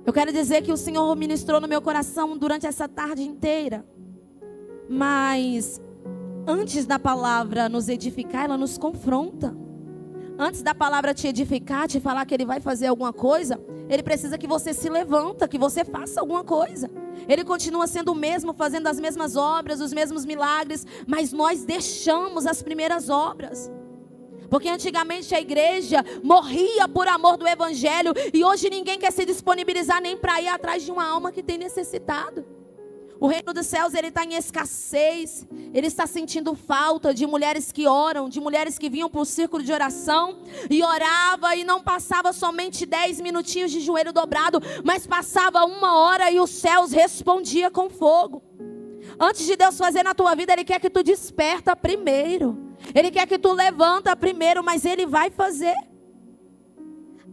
Eu quero dizer que o Senhor ministrou no meu coração durante essa tarde inteira. Mas antes da palavra nos edificar, ela nos confronta. Antes da palavra te edificar, te falar que Ele vai fazer alguma coisa, Ele precisa que você se levanta, que você faça alguma coisa. Ele continua sendo o mesmo, fazendo as mesmas obras, os mesmos milagres, mas nós deixamos as primeiras obras. Porque antigamente a igreja morria por amor do evangelho, e hoje ninguém quer se disponibilizar nem para ir atrás de uma alma que tem necessitado. O reino dos céus, ele está em escassez. Ele está sentindo falta de mulheres que oram, de mulheres que vinham para o círculo de oração e orava, e não passava somente 10 minutinhos de joelho dobrado, mas passava 1 hora e os céus respondiam com fogo. Antes de Deus fazer na tua vida, Ele quer que tu desperta primeiro. Ele quer que tu levanta primeiro, mas Ele vai fazer.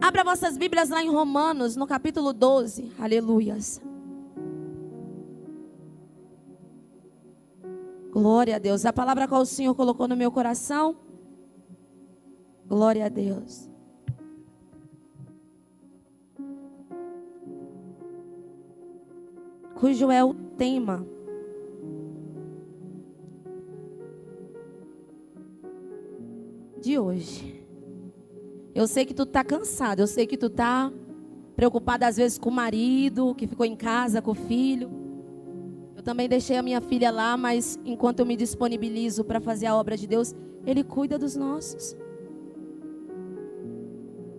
Abra vossas Bíblias lá em Romanos, no capítulo 12. Aleluias. Glória a Deus. A palavra qual o Senhor colocou no meu coração. Glória a Deus. Cujo é o tema de hoje. Eu sei que tu tá cansado. Eu sei que tu tá preocupado às vezes com o marido, que ficou em casa com o filho. Eu também deixei a minha filha lá, mas enquanto eu me disponibilizo para fazer a obra de Deus, Ele cuida dos nossos.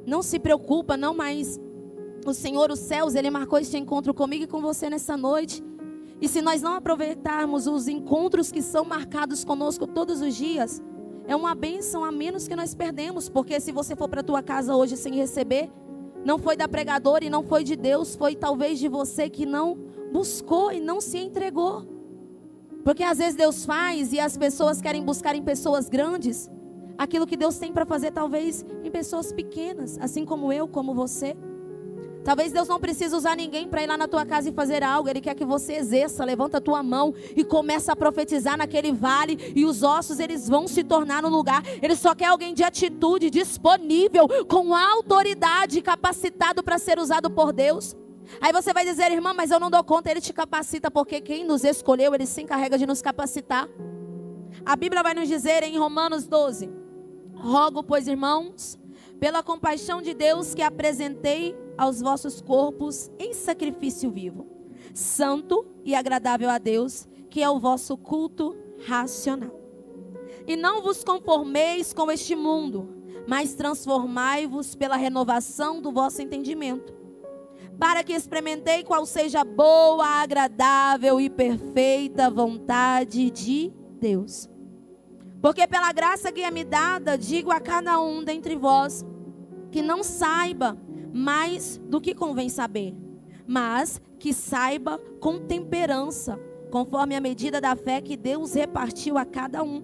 Não se preocupa, não, mas o Senhor, os céus, Ele marcou este encontro comigo e com você nessa noite. E se nós não aproveitarmos os encontros que são marcados conosco todos os dias, é uma bênção a menos que nós perdemos. Porque se você for para a tua casa hoje sem receber, não foi da pregadora e não foi de Deus, foi talvez de você que não buscou e não se entregou. Porque às vezes Deus faz e as pessoas querem buscar em pessoas grandes aquilo que Deus tem para fazer talvez em pessoas pequenas, assim como eu, como você. Talvez Deus não precise usar ninguém para ir lá na tua casa e fazer algo. Ele quer que você exerça, levanta a tua mão e começa a profetizar naquele vale, e os ossos eles vão se tornar no lugar. Ele só quer alguém de atitude, disponível, com autoridade, capacitado para ser usado por Deus. Aí você vai dizer: irmã, mas eu não dou conta. Ele te capacita, porque quem nos escolheu, Ele se encarrega de nos capacitar. A Bíblia vai nos dizer em Romanos 12: rogo, pois, irmãos, pela compaixão de Deus, que apresentei aos vossos corpos em sacrifício vivo, santo e agradável a Deus, que é o vosso culto racional. E não vos conformeis com este mundo, mas transformai-vos pela renovação do vosso entendimento, para que experimentei qual seja a boa, agradável e perfeita vontade de Deus. Porque pela graça que é me dada, digo a cada um dentre vós, que não saiba mais do que convém saber, mas que saiba com temperança, conforme a medida da fé que Deus repartiu a cada um.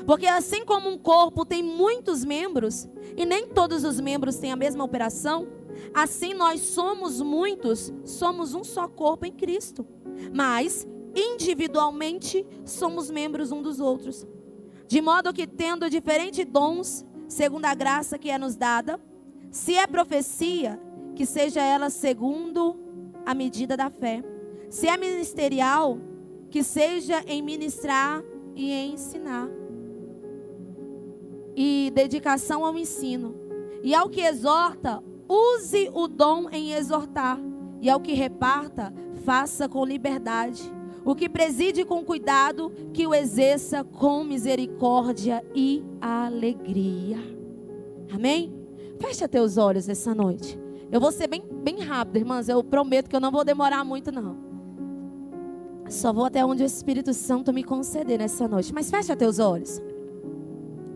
Porque assim como um corpo tem muitos membros, e nem todos os membros têm a mesma operação, assim nós somos muitos, somos um só corpo em Cristo, mas individualmente somos membros uns dos outros. De modo que, tendo diferentes dons, segundo a graça que é nos dada, se é profecia, que seja ela segundo a medida da fé. Se é ministerial, que seja em ministrar e em ensinar. E dedicação ao ensino. E ao que exorta, use o dom em exortar. E ao que reparta, faça com liberdade. O que preside com cuidado, que o exerça com misericórdia e alegria. Amém? Fecha teus olhos essa noite. Eu vou ser bem rápido, irmãs. Eu prometo que eu não vou demorar muito, não. Só vou até onde o Espírito Santo me conceder nessa noite. Mas fecha teus olhos.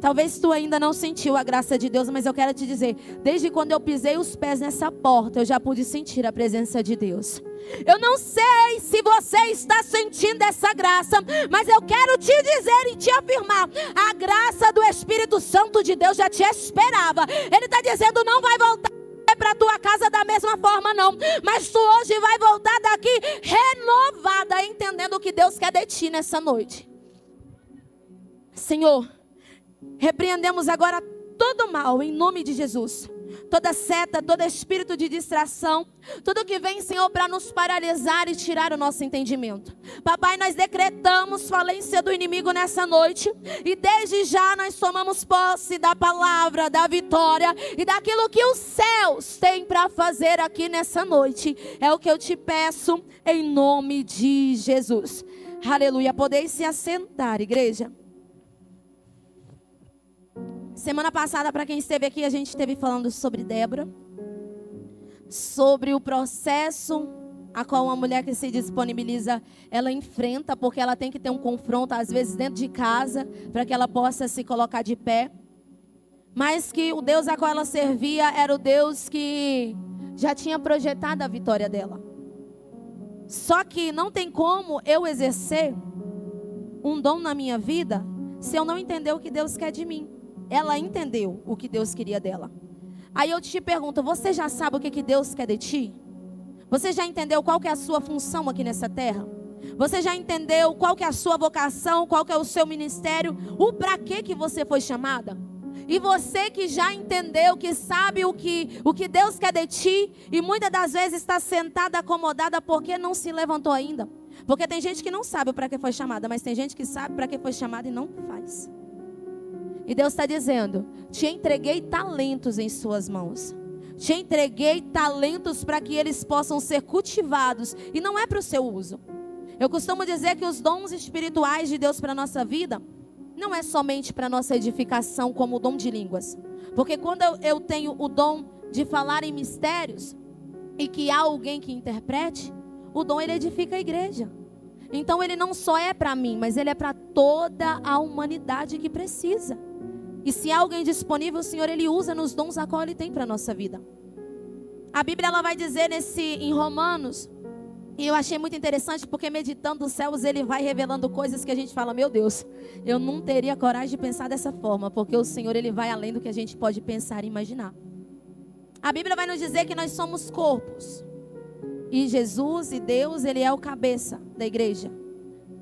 Talvez tu ainda não sentiu a graça de Deus, mas eu quero te dizer, desde quando eu pisei os pés nessa porta, eu já pude sentir a presença de Deus. Eu não sei se você está sentindo essa graça, mas eu quero te dizer e te afirmar, a graça do Espírito Santo de Deus já te esperava. Ele está dizendo: não vai voltar para a tua casa da mesma forma não, mas tu hoje vai voltar daqui renovada, entendendo o que Deus quer de ti nessa noite. Senhor, repreendemos agora todo mal em nome de Jesus. toda seta, todo espírito de distração, tudo que vem, Senhor, para nos paralisar e tirar o nosso entendimento. Papai, nós decretamos falência do inimigo nessa noite, e desde já nós tomamos posse da palavra, da vitória e daquilo que os céus têm para fazer aqui nessa noite. É o que eu te peço em nome de Jesus. Aleluia. Podeis se assentar, igreja. Semana passada, para quem esteve aqui, a gente esteve falando sobre Débora, sobre o processo a qual uma mulher que se disponibiliza, ela enfrenta, porque ela tem que ter um confronto, às vezes dentro de casa, para que ela possa se colocar de pé. Mas que o Deus a qual ela servia era o Deus que já tinha projetado a vitória dela. Só que não tem como eu exercer um dom na minha vida se eu não entender o que Deus quer de mim. Ela entendeu o que Deus queria dela. Aí eu te pergunto, você já sabe o que Deus quer de ti? Você já entendeu qual que é a sua função aqui nessa terra? Você já entendeu qual que é a sua vocação, qual que é o seu ministério? O para que você foi chamada? E você que já entendeu, que sabe o que Deus quer de ti, e muitas das vezes está sentada, acomodada, porque não se levantou ainda. Porque tem gente que não sabe para que foi chamada, mas tem gente que sabe para que foi chamada e não faz. E Deus está dizendo, te entreguei talentos em suas mãos. Te entreguei talentos para que eles possam ser cultivados. E não é para o seu uso. Eu costumo dizer que os dons espirituais de Deus para a nossa vida não é somente para a nossa edificação, como o dom de línguas. Porque quando eu tenho o dom de falar em mistérios, e que há alguém que interprete, o dom ele edifica a igreja. Então ele não só é para mim, mas ele é para toda a humanidade que precisa. E se há alguém disponível, o Senhor ele usa nos dons a qual ele tem para a nossa vida. A Bíblia ela vai dizer em Romanos, e eu achei muito interessante, porque meditando os céus, ele vai revelando coisas que a gente fala, meu Deus, eu não teria coragem de pensar dessa forma, porque o Senhor ele vai além do que a gente pode pensar e imaginar. A Bíblia vai nos dizer que nós somos corpos. E Jesus e Deus, ele é o cabeça da igreja.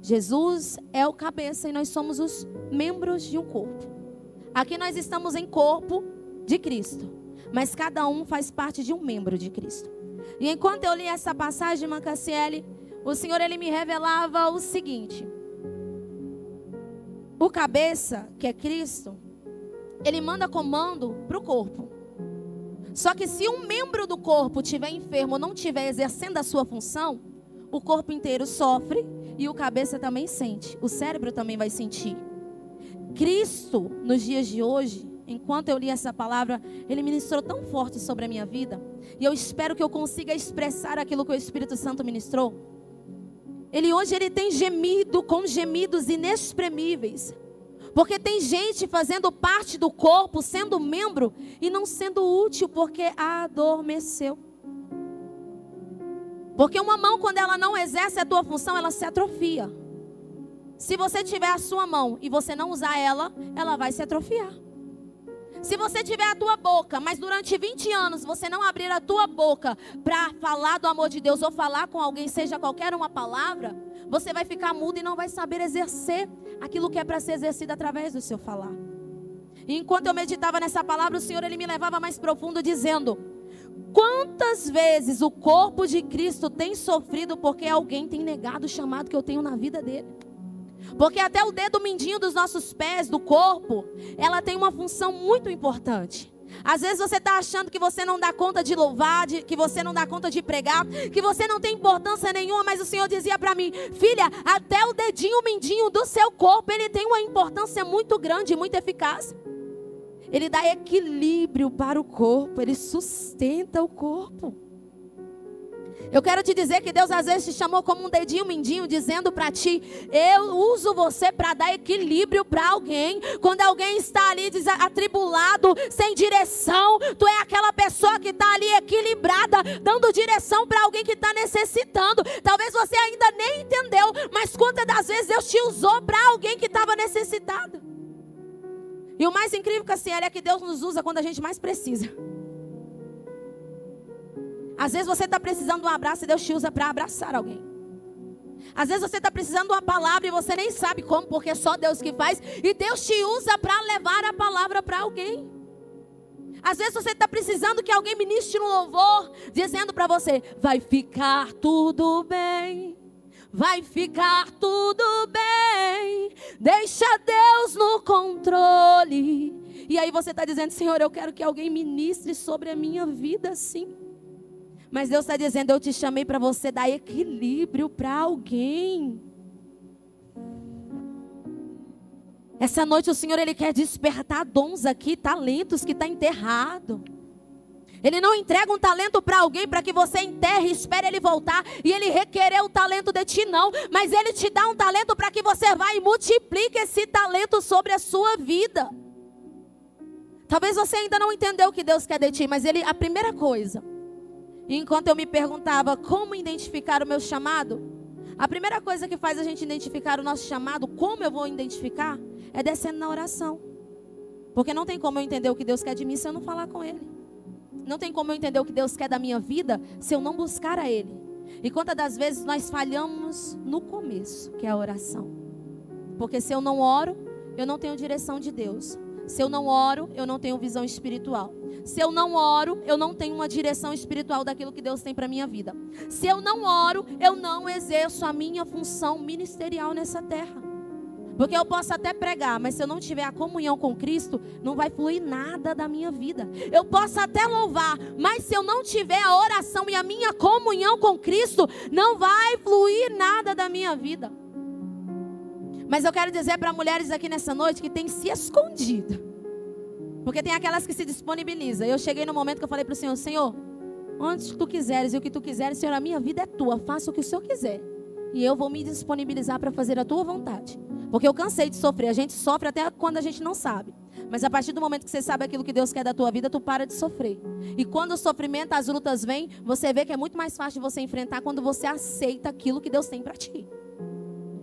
Jesus é o cabeça e nós somos os membros de um corpo. Aqui nós estamos em corpo de Cristo, mas cada um faz parte de um membro de Cristo. E enquanto eu li essa passagem, irmã Cassiele, o Senhor ele me revelava o seguinte: o cabeça, que é Cristo, ele manda comando para o corpo. Só que se um membro do corpo estiver enfermo ou não estiver exercendo a sua função, o corpo inteiro sofre e o cabeça também sente, o cérebro também vai sentir. Cristo, nos dias de hoje, enquanto eu li essa palavra, ele ministrou tão forte sobre a minha vida, e eu espero que eu consiga expressar aquilo que o Espírito Santo ministrou. Hoje ele tem gemido com gemidos inexprimíveis, porque tem gente fazendo parte do corpo, sendo membro, e não sendo útil, porque adormeceu. Porque uma mão, quando ela não exerce a tua função, ela se atrofia. Se você tiver a sua mão e você não usar ela, ela vai se atrofiar. Se você tiver a tua boca, mas durante 20 anos você não abrir a tua boca para falar do amor de Deus ou falar com alguém, seja qualquer uma palavra, você vai ficar mudo e não vai saber exercer aquilo que é para ser exercido através do seu falar. E enquanto eu meditava nessa palavra, o Senhor ele me levava mais profundo dizendo: quantas vezes o corpo de Cristo tem sofrido porque alguém tem negado o chamado que eu tenho na vida dele? Porque até o dedo mindinho dos nossos pés, do corpo, ela tem uma função muito importante. Às vezes você está achando que você não dá conta de louvar, que você não dá conta de pregar, que você não tem importância nenhuma, mas o Senhor dizia para mim: filha, até o dedinho mindinho do seu corpo, ele tem uma importância muito grande, muito eficaz. Ele dá equilíbrio para o corpo, ele sustenta o corpo. Eu quero te dizer que Deus às vezes te chamou como um dedinho mindinho, dizendo para ti: eu uso você para dar equilíbrio para alguém. Quando alguém está ali atribulado, sem direção, tu é aquela pessoa que está ali equilibrada, dando direção para alguém que está necessitando. Talvez você ainda nem entendeu, mas quantas das vezes Deus te usou para alguém que estava necessitado. E o mais incrível, Cassiele, é que Deus nos usa quando a gente mais precisa. Às vezes você está precisando de um abraço e Deus te usa para abraçar alguém. Às vezes você está precisando de uma palavra e você nem sabe como, porque é só Deus que faz. E Deus te usa para levar a palavra para alguém. Às vezes você está precisando que alguém ministre um louvor, dizendo para você: vai ficar tudo bem, vai ficar tudo bem, deixa Deus no controle. E aí você está dizendo: Senhor, eu quero que alguém ministre sobre a minha vida, sim. Mas Deus está dizendo: eu te chamei para você dar equilíbrio para alguém. Essa noite o Senhor, Ele quer despertar dons aqui, talentos que está enterrado. Ele não entrega um talento para alguém para que você enterre e espere ele voltar e ele requerer o talento de ti, não. Mas Ele te dá um talento para que você vá e multiplique esse talento sobre a sua vida. Talvez você ainda não entendeu o que Deus quer de ti, mas a primeira coisa, enquanto eu me perguntava como identificar o meu chamado, a primeira coisa que faz a gente identificar o nosso chamado, como eu vou identificar, é descendo na oração. Porque não tem como eu entender o que Deus quer de mim se eu não falar com Ele. Não tem como eu entender o que Deus quer da minha vida se eu não buscar a Ele. E quantas das vezes nós falhamos no começo, que é a oração. Porque se eu não oro, eu não tenho direção de Deus. Se eu não oro, eu não tenho visão espiritual. Se eu não oro, eu não tenho uma direção espiritual daquilo que Deus tem para a minha vida. Se eu não oro, eu não exerço a minha função ministerial nessa terra. Porque eu posso até pregar, mas se eu não tiver a comunhão com Cristo, não vai fluir nada da minha vida. Eu posso até louvar, mas se eu não tiver a oração e a minha comunhão com Cristo, não vai fluir nada da minha vida. Mas eu quero dizer para mulheres aqui nessa noite que tem se escondido. Porque tem aquelas que se disponibilizam. Eu cheguei no momento que eu falei para o Senhor: Senhor, onde tu quiseres e o que tu quiseres, Senhor, a minha vida é tua, faça o que o Senhor quiser. E eu vou me disponibilizar para fazer a tua vontade. Porque eu cansei de sofrer. A gente sofre até quando a gente não sabe. Mas a partir do momento que você sabe aquilo que Deus quer da tua vida, tu para de sofrer. E quando o sofrimento, as lutas vêm, você vê que é muito mais fácil de você enfrentar quando você aceita aquilo que Deus tem para ti.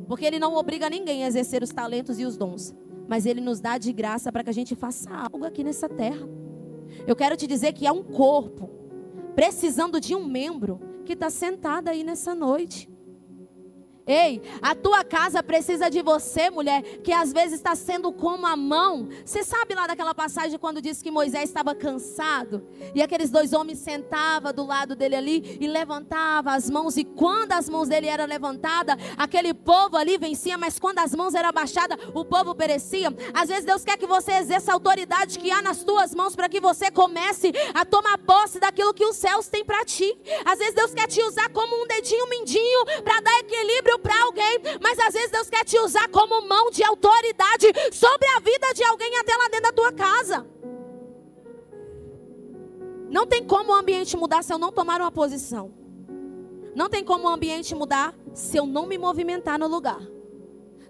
Porque Ele não obriga ninguém a exercer os talentos e os dons. Mas Ele nos dá de graça para que a gente faça algo aqui nessa terra. Eu quero te dizer que há um corpo precisando de um membro que está sentado aí nessa noite. Ei, a tua casa precisa de você, mulher, que às vezes está sendo como a mão. Você sabe lá daquela passagem quando diz que Moisés estava cansado e aqueles dois homens sentavam do lado dele ali e levantavam as mãos, e quando as mãos dele eram levantadas, aquele povo ali vencia, mas quando as mãos eram abaixadas, o povo perecia. Às vezes Deus quer que você exerça a autoridade que há nas tuas mãos para que você comece a tomar posse daquilo que os céus têm para ti. Às vezes Deus quer te usar como um dedinho mindinho para dar equilíbrio para alguém, mas às vezes Deus quer te usar como mão de autoridade sobre a vida de alguém até lá dentro da tua casa. Não tem como o ambiente mudar se eu não tomar uma posição. Não tem como o ambiente mudar se eu não me movimentar no lugar.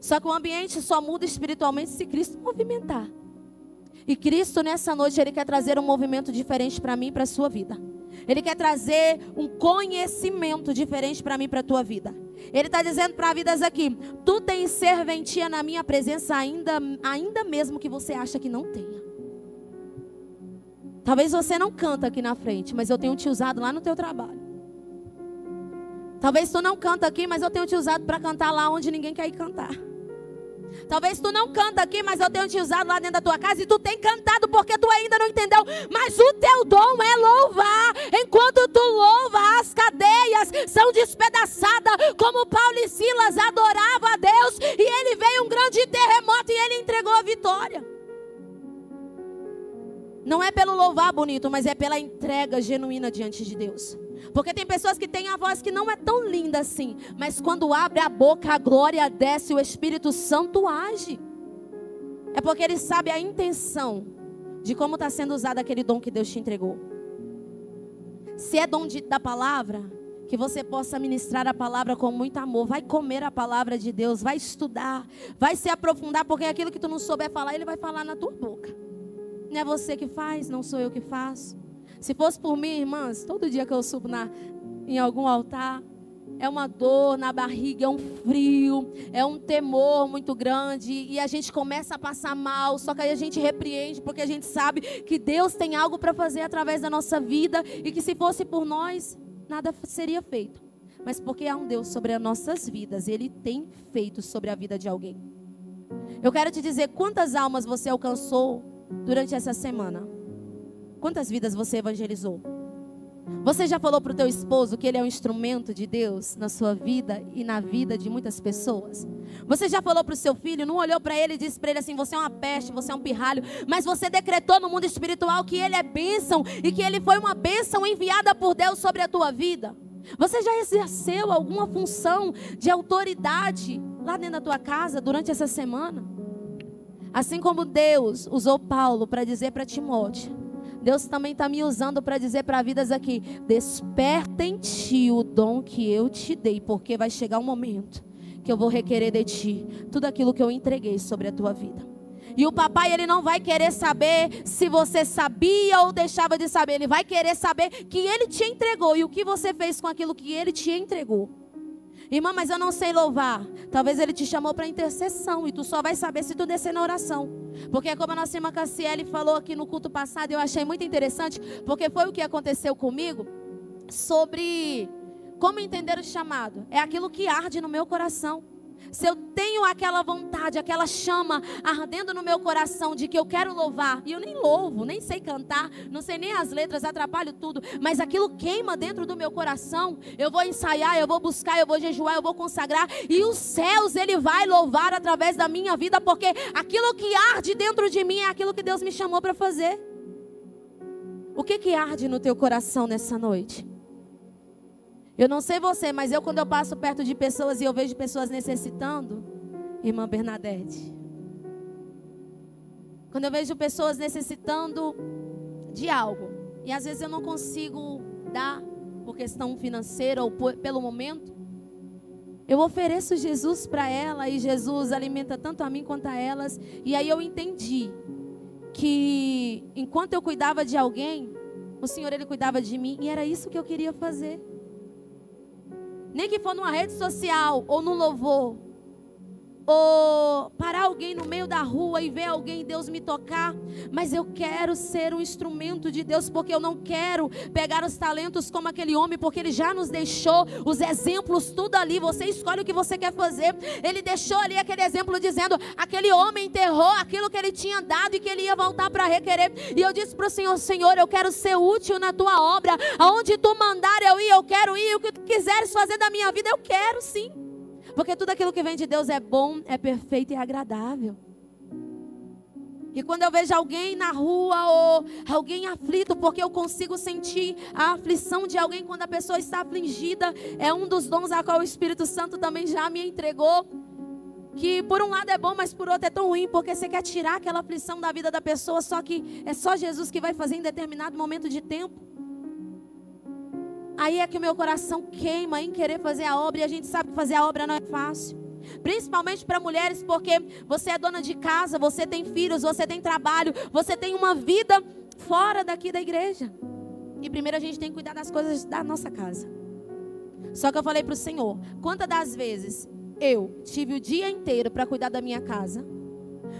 Só que o ambiente só muda espiritualmente se Cristo movimentar. E Cristo nessa noite, Ele quer trazer um movimento diferente para mim e para a sua vida. Ele quer trazer um conhecimento diferente para mim e para a tua vida. Ele está dizendo para vidas aqui: tu tens serventia na minha presença ainda mesmo que você acha que não tenha. Talvez você não canta aqui na frente, mas eu tenho te usado lá no teu trabalho. Talvez tu não canta aqui, mas eu tenho te usado para cantar lá onde ninguém quer ir cantar. Talvez tu não canta aqui, mas eu tenho te usado lá dentro da tua casa e tu tem cantado porque tu ainda não entendeu. Mas o teu dom é louvar. Enquanto tu louva, as cadeias são despedaçadas, como Paulo e Silas adoravam a Deus, e ele veio um grande terremoto e ele entregou a vitória. Não é pelo louvar bonito, mas é pela entrega genuína diante de Deus. Porque tem pessoas que têm a voz que não é tão linda assim, mas quando abre a boca, a glória desce, o Espírito Santo age. É porque ele sabe a intenção de como está sendo usado aquele dom que Deus te entregou. Se é dom da palavra, que você possa ministrar a palavra com muito amor. Vai comer a palavra de Deus, vai estudar, vai se aprofundar, porque aquilo que tu não souber falar, Ele vai falar na tua boca. Não é você que faz, não sou eu que faço. Se fosse por mim, irmãs, todo dia que eu subo em algum altar, é uma dor na barriga, é um frio, é um temor muito grande, e a gente começa a passar mal, só que aí a gente repreende, porque a gente sabe que Deus tem algo para fazer através da nossa vida, e que se fosse por nós, nada seria feito. Mas porque há um Deus sobre as nossas vidas, Ele tem feito sobre a vida de alguém. Eu quero te dizer quantas almas você alcançou durante essa semana. Quantas vidas você evangelizou? Você já falou para o teu esposo que ele é um instrumento de Deus na sua vida e na vida de muitas pessoas? Você já falou para o seu filho, não olhou para ele e disse para ele assim, você é uma peste, você é um pirralho, mas você decretou no mundo espiritual que ele é bênção e que ele foi uma bênção enviada por Deus sobre a tua vida? Você já exerceu alguma função de autoridade lá dentro da tua casa durante essa semana? Assim como Deus usou Paulo para dizer para Timóteo, Deus também está me usando para dizer para vidas aqui, desperta em ti o dom que eu te dei, porque vai chegar um momento que eu vou requerer de ti tudo aquilo que eu entreguei sobre a tua vida. E o papai, ele não vai querer saber se você sabia ou deixava de saber, ele vai querer saber que ele te entregou e o que você fez com aquilo que ele te entregou. Irmã, mas eu não sei louvar. Talvez ele te chamou para intercessão e tu só vai saber se tu descer na oração. Porque como a nossa irmã Cassiele falou aqui no culto passado, eu achei muito interessante, porque foi o que aconteceu comigo, sobre como entender o chamado. É aquilo que arde no meu coração. Se eu tenho aquela vontade, aquela chama ardendo no meu coração de que eu quero louvar, e eu nem louvo, nem sei cantar, não sei nem as letras, atrapalho tudo, mas aquilo queima dentro do meu coração, eu vou ensaiar, eu vou buscar, eu vou jejuar, eu vou consagrar, e os céus, ele vai louvar através da minha vida, porque aquilo que arde dentro de mim é aquilo que Deus me chamou para fazer. O que arde no teu coração nessa noite? Eu não sei você, mas quando eu passo perto de pessoas e eu vejo pessoas necessitando, irmã Bernadette, quando eu vejo pessoas necessitando de algo, e às vezes eu não consigo dar por questão financeira ou pelo momento, eu ofereço Jesus para ela e Jesus alimenta tanto a mim quanto a elas. E aí eu entendi que enquanto eu cuidava de alguém, o Senhor, ele cuidava de mim, e era isso que eu queria fazer. Nem que for numa rede social, ou no louvor, ou parar alguém no meio da rua e ver alguém, Deus me tocar, mas eu quero ser um instrumento de Deus, porque eu não quero pegar os talentos como aquele homem, porque ele já nos deixou os exemplos, tudo ali, você escolhe o que você quer fazer. Ele deixou ali aquele exemplo dizendo, aquele homem enterrou aquilo que ele tinha dado e que ele ia voltar para requerer, e eu disse para o Senhor, Senhor, eu quero ser útil na tua obra, aonde tu mandar eu ir, eu quero ir, o que tu quiseres fazer da minha vida, eu quero sim. Porque tudo aquilo que vem de Deus é bom, é perfeito e é agradável. E quando eu vejo alguém na rua ou alguém aflito, porque eu consigo sentir a aflição de alguém quando a pessoa está afligida, é um dos dons a qual o Espírito Santo também já me entregou. Que por um lado é bom, mas por outro é tão ruim, porque você quer tirar aquela aflição da vida da pessoa, só que é só Jesus que vai fazer em determinado momento de tempo. Aí é que o meu coração queima em querer fazer a obra, e a gente sabe que fazer a obra não é fácil. Principalmente para mulheres, porque você é dona de casa, você tem filhos, você tem trabalho, você tem uma vida fora daqui da igreja. E primeiro a gente tem que cuidar das coisas da nossa casa. Só que eu falei para o Senhor, quantas das vezes eu tive o dia inteiro para cuidar da minha casa,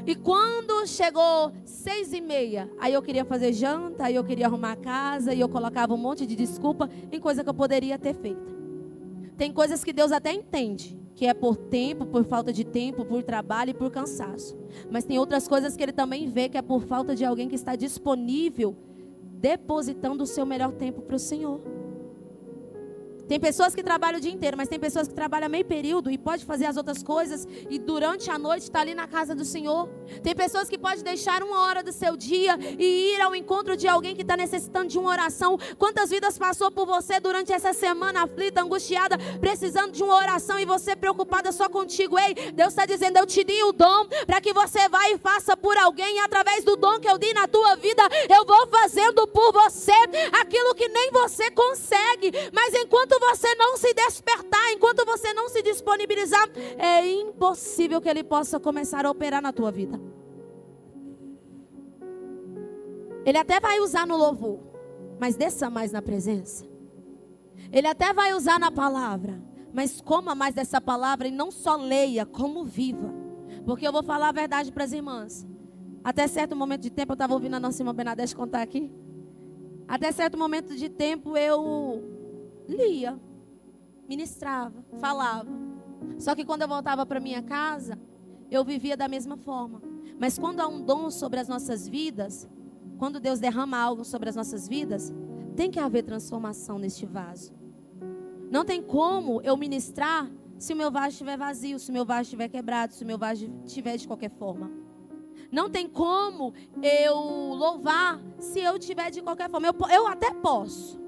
e quando chegou 6h30, aí eu queria fazer janta, aí eu queria arrumar a casa, e eu colocava um monte de desculpa em coisa que eu poderia ter feito. Tem coisas que Deus até entende, que é por tempo, por falta de tempo, por trabalho e por cansaço. Mas tem outras coisas que Ele também vê que é por falta de alguém que está disponível, depositando o seu melhor tempo para o Senhor. Tem pessoas que trabalham o dia inteiro, mas tem pessoas que trabalham meio período e pode fazer as outras coisas e durante a noite está ali na casa do Senhor. Tem pessoas que podem deixar 1 hora do seu dia e ir ao encontro de alguém que está necessitando de uma oração. Quantas vidas passou por você durante essa semana aflita, angustiada, precisando de uma oração e você preocupada só contigo? Ei, Deus está dizendo, eu te dei o dom para que você vá e faça por alguém, e através do dom que eu dei na tua vida, eu vou fazendo por você aquilo que nem você consegue. Mas enquanto você não se despertar, enquanto você não se disponibilizar, é impossível que Ele possa começar a operar na tua vida. Ele até vai usar no louvor, mas desça mais na presença. Ele até vai usar na palavra, mas coma mais dessa palavra e não só leia, como viva. Porque eu vou falar a verdade para as irmãs. Até certo momento de tempo, eu estava ouvindo a nossa irmã Bernadette contar aqui. Até certo momento de tempo eu lia, ministrava, falava. Só que quando eu voltava para minha casa, eu vivia da mesma forma. Mas quando há um dom sobre as nossas vidas, quando Deus derrama algo sobre as nossas vidas, tem que haver transformação neste vaso. Não tem como eu ministrar se o meu vaso estiver vazio, se o meu vaso estiver quebrado, se o meu vaso estiver de qualquer forma. Não tem como eu louvar se eu estiver de qualquer forma. Eu até posso,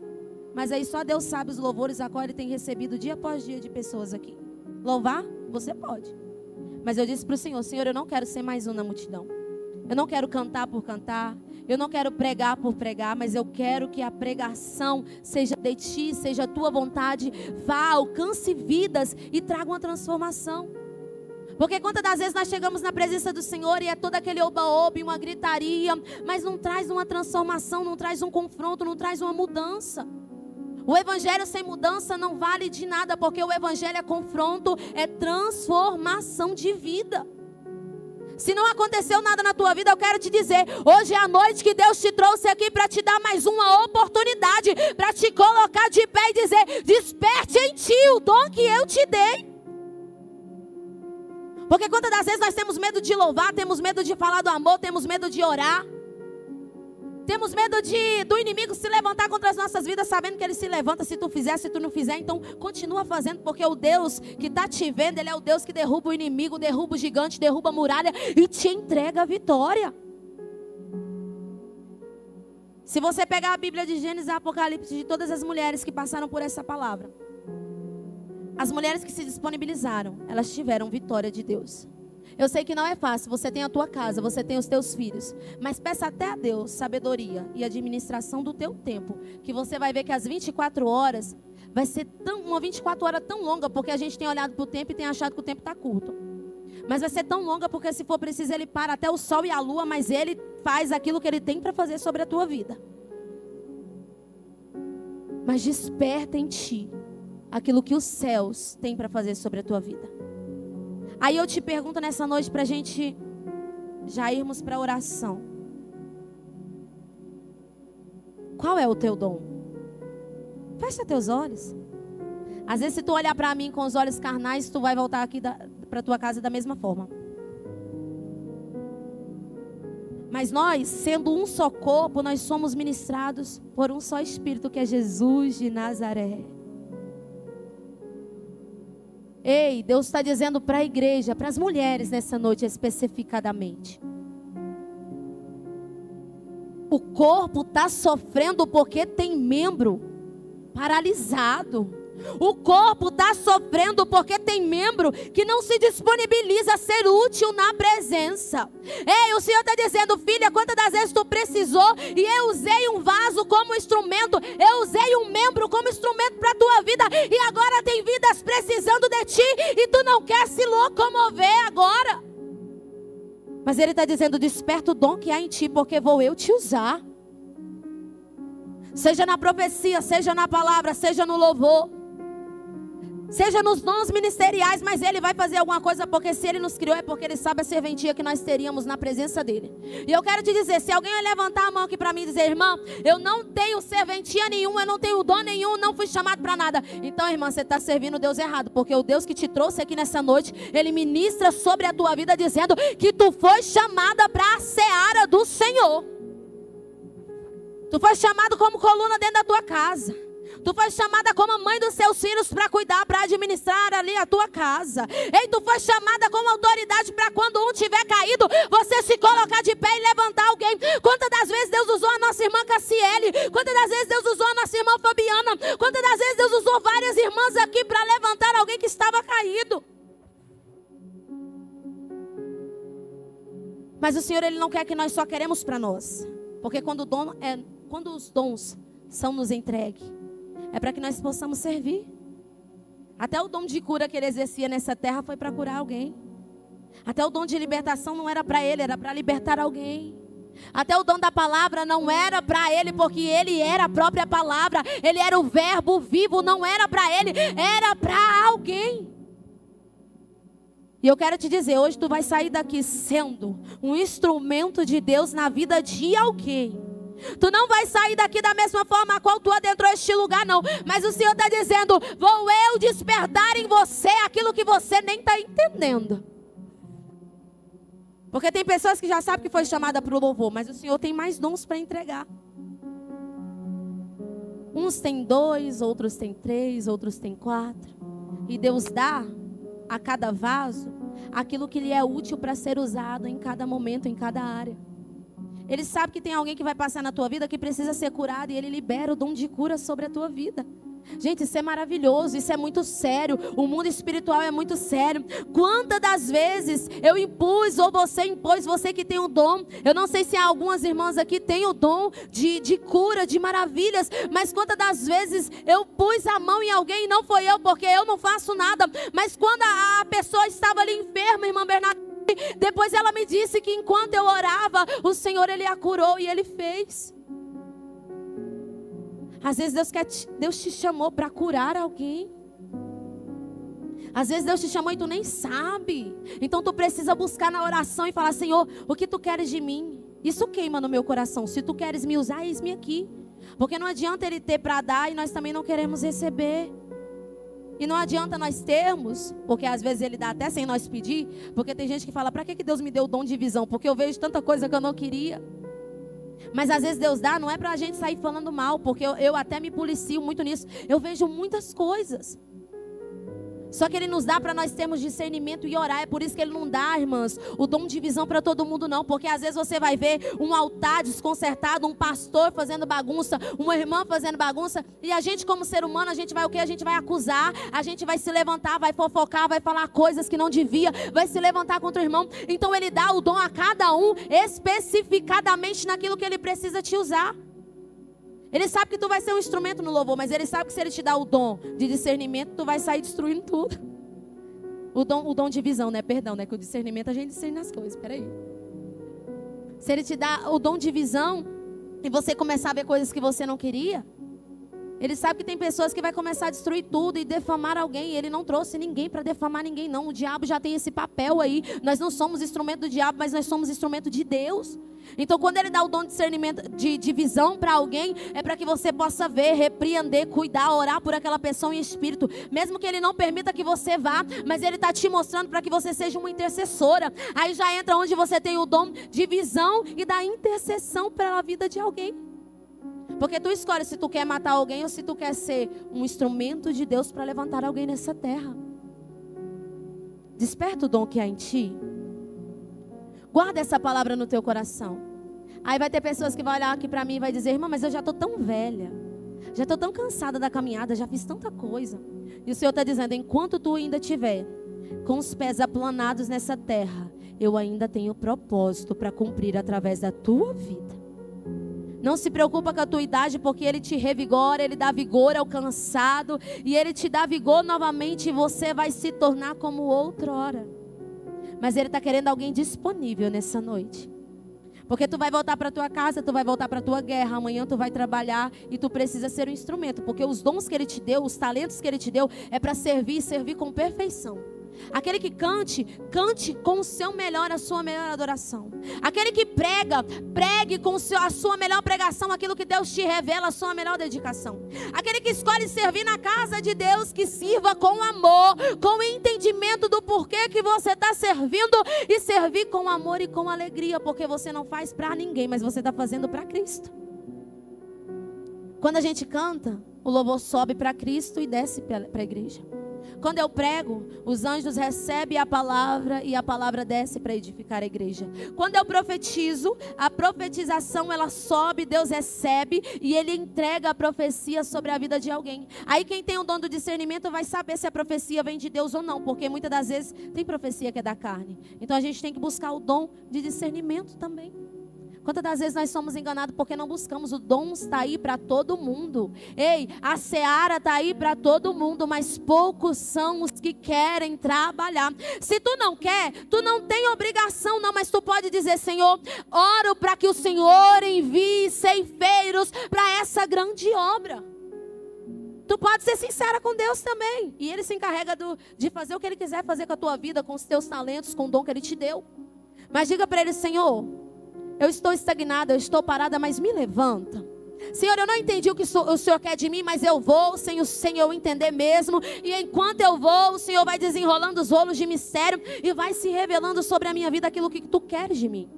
mas aí só Deus sabe os louvores a qual Ele tem recebido dia após dia de pessoas aqui. Louvar, você pode. Mas eu disse para o Senhor, Senhor, eu não quero ser mais um na multidão. Eu não quero cantar por cantar. Eu não quero pregar por pregar, mas eu quero que a pregação seja de Ti, seja a Tua vontade. Vá, alcance vidas e traga uma transformação. Porque quantas das vezes nós chegamos na presença do Senhor e é todo aquele oba-oba e uma gritaria, mas não traz uma transformação, não traz um confronto, não traz uma mudança. O evangelho sem mudança não vale de nada, porque o evangelho é confronto, é transformação de vida. Se não aconteceu nada na tua vida, eu quero te dizer, hoje é a noite que Deus te trouxe aqui para te dar mais uma oportunidade, para te colocar de pé e dizer, desperte em ti o dom que eu te dei. Porque quantas das vezes nós temos medo de louvar, temos medo de falar do amor, temos medo de orar. Temos medo do inimigo se levantar contra as nossas vidas, sabendo que ele se levanta se tu fizer, se tu não fizer. Então continua fazendo, porque o Deus que está te vendo, Ele é o Deus que derruba o inimigo, derruba o gigante, derruba a muralha e te entrega a vitória. Se você pegar a Bíblia de Gênesis e Apocalipse, de todas as mulheres que passaram por essa palavra, as mulheres que se disponibilizaram, elas tiveram vitória de Deus. Eu sei que não é fácil, você tem a tua casa, você tem os teus filhos, mas peça até a Deus sabedoria e administração do teu tempo, que você vai ver que as 24 horas vai ser uma 24 horas tão longa, porque a gente tem olhado para o tempo e tem achado que o tempo está curto. Mas vai ser tão longa porque se for preciso Ele para até o sol e a lua, mas Ele faz aquilo que Ele tem para fazer sobre a tua vida. Mas desperta em ti aquilo que os céus têm para fazer sobre a tua vida. Aí eu te pergunto nessa noite para a gente já irmos para a oração. Qual é o teu dom? Fecha teus olhos. Às vezes se tu olhar para mim com os olhos carnais, tu vai voltar aqui para tua casa da mesma forma. Mas nós, sendo um só corpo, nós somos ministrados por um só Espírito, que é Jesus de Nazaré. Ei, Deus está dizendo para a igreja, para as mulheres nessa noite especificadamente. O corpo está sofrendo porque tem membro paralisado. O corpo está sofrendo porque tem membro que não se disponibiliza a ser útil na presença. Ei, o Senhor está dizendo, filha, quantas das vezes tu precisou e eu usei um vaso como instrumento, eu usei um membro como instrumento para a tua vida e agora tem vidas precisando de ti e tu não quer se locomover agora. Mas Ele está dizendo, desperta o dom que há em ti, porque vou eu te usar. Seja na profecia, seja na palavra, seja no louvor, seja nos dons ministeriais, mas Ele vai fazer alguma coisa, porque se Ele nos criou é porque Ele sabe a serventia que nós teríamos na presença dEle. E eu quero te dizer, se alguém levantar a mão aqui para mim e dizer, irmã, eu não tenho serventia nenhuma, eu não tenho dom nenhum, não fui chamado para nada. Então, irmã, você está servindo o Deus errado, porque o Deus que te trouxe aqui nessa noite, Ele ministra sobre a tua vida dizendo que tu foi chamada para a seara do Senhor. Tu foi chamado como coluna dentro da tua casa. Tu foi chamada como mãe dos seus filhos para cuidar, para administrar ali a tua casa. Ei, tu foi chamada como autoridade para quando um tiver caído, você se colocar de pé e levantar alguém. Quantas das vezes Deus usou a nossa irmã Cassiele? Quantas das vezes Deus usou a nossa irmã Fabiana? Quantas das vezes Deus usou várias irmãs aqui para levantar alguém que estava caído? Mas o Senhor, Ele não quer que nós só queremos para nós. Porque quando os dons são nos entregues, é para que nós possamos servir. Até o dom de cura que Ele exercia nessa terra foi para curar alguém. Até o dom de libertação não era para Ele, era para libertar alguém. Até o dom da palavra não era para Ele, porque Ele era a própria palavra. Ele era o verbo vivo, não era para Ele, era para alguém. E eu quero te dizer, hoje tu vai sair daqui sendo um instrumento de Deus na vida de alguém. Tu não vai sair daqui da mesma forma a qual tu adentrou este lugar, não. Mas o Senhor está dizendo, vou eu despertar em você aquilo que você nem está entendendo. Porque tem pessoas que já sabem que foi chamada para o louvor, mas o Senhor tem mais dons para entregar. Uns têm 2, outros têm 3, outros têm 4. E Deus dá a cada vaso aquilo que lhe é útil para ser usado em cada momento, em cada área. Ele sabe que tem alguém que vai passar na tua vida que precisa ser curado, e Ele libera o dom de cura sobre a tua vida. Gente, isso é maravilhoso, isso é muito sério. O mundo espiritual é muito sério. Quantas das vezes eu impus, ou você impôs, você que tem o dom. Eu não sei se há algumas irmãs aqui têm o dom de cura, de maravilhas. Mas quantas das vezes eu pus a mão em alguém e não foi eu, porque eu não faço nada. Mas quando a pessoa estava ali enferma, irmã Bernardo, depois ela me disse que enquanto eu orava, o Senhor, Ele a curou e Ele fez. Às vezes Deus te chamou para curar alguém. Às vezes Deus te chamou e tu nem sabe. Então tu precisa buscar na oração e falar: Senhor, o que tu queres de mim? Isso queima no meu coração. Se tu queres me usar, eis-me aqui. Porque não adianta Ele ter para dar e nós também não queremos receber. E não adianta nós termos, porque às vezes Ele dá até sem nós pedir. Porque tem gente que fala: para que Deus me deu o dom de visão? Porque eu vejo tanta coisa que eu não queria. Mas às vezes Deus dá, não é para a gente sair falando mal, porque eu até me policio muito nisso. Eu vejo muitas coisas. Só que Ele nos dá para nós termos discernimento e orar. É por isso que Ele não dá, irmãs, o dom de visão para todo mundo não. Porque às vezes você vai ver um altar desconcertado, um pastor fazendo bagunça, uma irmã fazendo bagunça. E a gente como ser humano, a gente vai o quê? A gente vai acusar, a gente vai se levantar, vai fofocar, vai falar coisas que não devia, vai se levantar contra o irmão. Então Ele dá o dom a cada um especificadamente naquilo que Ele precisa te usar. Ele sabe que tu vai ser um instrumento no louvor, mas Ele sabe que se Ele te dá o dom de discernimento, tu vai sair destruindo tudo. O dom de visão, né? Perdão, né? Que o discernimento a gente discerne as coisas, peraí. Se Ele te dá o dom de visão e você começar a ver coisas que você não queria, Ele sabe que tem pessoas que vai começar a destruir tudo e defamar alguém. Ele não trouxe ninguém para defamar ninguém, não. O diabo já tem esse papel aí. Nós não somos instrumento do diabo, mas nós somos instrumento de Deus. Então quando Ele dá o dom de discernimento, de visão para alguém, é para que você possa ver, repreender, cuidar, orar por aquela pessoa em espírito. Mesmo que Ele não permita que você vá, mas Ele está te mostrando para que você seja uma intercessora. Aí já entra onde você tem o dom de visão e da intercessão pela vida de alguém. Porque tu escolhe se tu quer matar alguém ou se tu quer ser um instrumento de Deus para levantar alguém nessa terra. Desperta o dom que há em ti. Guarda essa palavra no teu coração. Aí vai ter pessoas que vão olhar aqui para mim e vai dizer: irmã, mas eu já estou tão velha, já estou tão cansada da caminhada, já fiz tanta coisa. E o Senhor está dizendo: enquanto tu ainda estiver com os pés aplanados nessa terra, eu ainda tenho propósito para cumprir através da tua vida. Não se preocupa com a tua idade, porque Ele te revigora, Ele dá vigor ao cansado, e Ele te dá vigor novamente, e você vai se tornar como outrora. Mas Ele está querendo alguém disponível nessa noite. Porque tu vai voltar para tua casa, tu vai voltar para tua guerra, amanhã tu vai trabalhar e tu precisa ser um instrumento. Porque os dons que Ele te deu, os talentos que Ele te deu, é para servir e servir com perfeição. Aquele que cante com o seu melhor, a sua melhor adoração. Aquele que pregue com a sua melhor pregação, aquilo que Deus te revela, a sua melhor dedicação. Aquele que escolhe servir na casa de Deus, que sirva com amor, com entendimento do porquê que você está servindo, e servir com amor e com alegria, porque você não faz para ninguém, mas você está fazendo para Cristo. Quando a gente canta, o louvor sobe para Cristo e desce para a igreja. Quando eu prego, os anjos recebem a palavra e a palavra desce para edificar a igreja. Quando eu profetizo, a profetização ela sobe, Deus recebe e Ele entrega a profecia sobre a vida de alguém. Aí quem tem o dom do discernimento vai saber se a profecia vem de Deus ou não, porque muitas das vezes tem profecia que é da carne. Então a gente tem que buscar o dom de discernimento também. Quantas das vezes nós somos enganados porque não buscamos? O dom está aí para todo mundo. Ei, a seara está aí para todo mundo, mas poucos são os que querem trabalhar. Se tu não quer, tu não tem obrigação não, mas tu pode dizer: Senhor, oro para que o Senhor envie ceifeiros para essa grande obra. Tu pode ser sincera com Deus também. E Ele se encarrega de fazer o que Ele quiser fazer com a tua vida, com os teus talentos, com o dom que Ele te deu. Mas diga para Ele: Senhor, eu estou estagnada, eu estou parada, mas me levanta. Senhor, eu não entendi o que o Senhor quer de mim, mas eu vou sem eu entender mesmo. E enquanto eu vou, o Senhor vai desenrolando os rolos de mistério e vai se revelando sobre a minha vida aquilo que tu queres de mim.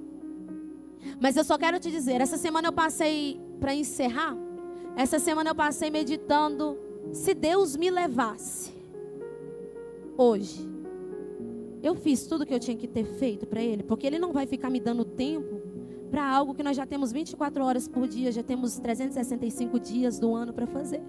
Mas eu só quero te dizer, essa semana eu passei, para encerrar, essa semana eu passei meditando, se Deus me levasse hoje, eu fiz tudo que eu tinha que ter feito para Ele, porque Ele não vai ficar me dando tempo para algo que nós já temos 24 horas por dia, já temos 365 dias do ano para fazer.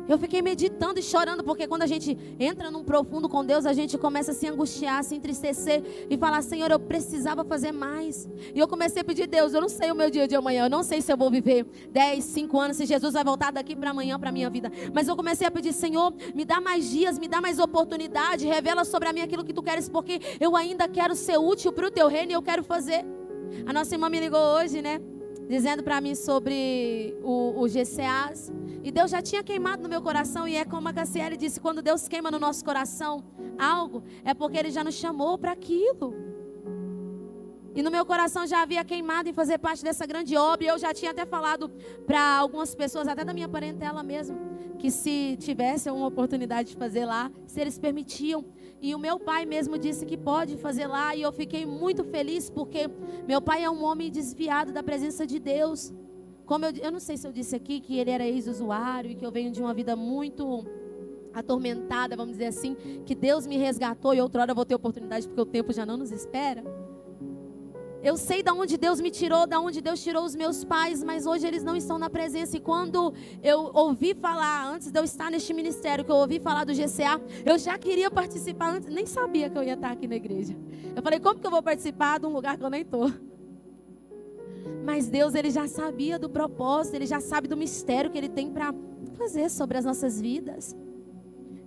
Eu fiquei meditando e chorando, porque quando a gente entra num profundo com Deus, a gente começa a se angustiar, a se entristecer e falar, Senhor, eu precisava fazer mais. E eu comecei a pedir, Deus, eu não sei o meu dia de amanhã, eu não sei se eu vou viver 10, 5 anos, se Jesus vai voltar daqui para amanhã para a minha vida. Mas eu comecei a pedir, Senhor, me dá mais dias, me dá mais oportunidade, revela sobre a mim aquilo que tu queres, porque eu ainda quero ser útil para o teu reino e eu quero fazer. A nossa irmã me ligou hoje, né? Dizendo para mim sobre o GCAs. E Deus já tinha queimado no meu coração. E é como a Cassiele disse, quando Deus queima no nosso coração algo, é porque Ele já nos chamou para aquilo. E no meu coração já havia queimado em fazer parte dessa grande obra. E eu já tinha até falado para algumas pessoas, até da minha parentela mesmo, que se tivesse uma oportunidade de fazer lá, se eles permitiam. E o meu pai mesmo disse que pode fazer lá. E eu fiquei muito feliz porque meu pai é um homem desviado da presença de Deus. Como eu não sei se eu disse aqui que ele era ex-usuário e que eu venho de uma vida muito atormentada, vamos dizer assim, que Deus me resgatou e outra hora eu vou ter oportunidade porque o tempo já não nos espera. Eu sei de onde Deus me tirou, de onde Deus tirou os meus pais, mas hoje eles não estão na presença. E quando eu ouvi falar, antes de eu estar neste ministério, que eu ouvi falar do GCA, eu já queria participar antes, nem sabia que eu ia estar aqui na igreja. Eu falei, como que eu vou participar de um lugar que eu nem estou? Mas Deus, Ele já sabia do propósito, Ele já sabe do mistério que Ele tem para fazer sobre as nossas vidas.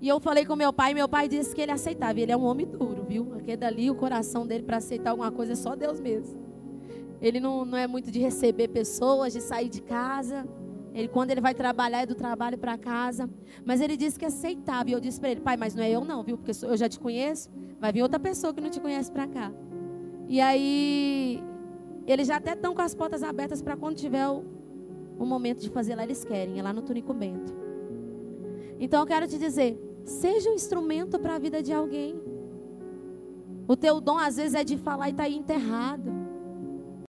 E eu falei com meu pai disse que ele aceitava. E ele é um homem duro, viu? Aquele dali, o coração dele para aceitar alguma coisa é só Deus mesmo. Ele não é muito de receber pessoas, de sair de casa. Quando ele vai trabalhar, é do trabalho para casa. Mas ele disse que aceitava. E eu disse para ele, pai, mas não é eu não, viu? Porque eu já te conheço. Vai vir outra pessoa que não te conhece para cá. E aí, eles já até estão com as portas abertas para quando tiver o momento de fazer lá, eles querem. É lá no Túnico Bento. Então eu quero te dizer, seja um instrumento para a vida de alguém. O teu dom às vezes é de falar e está aí enterrado.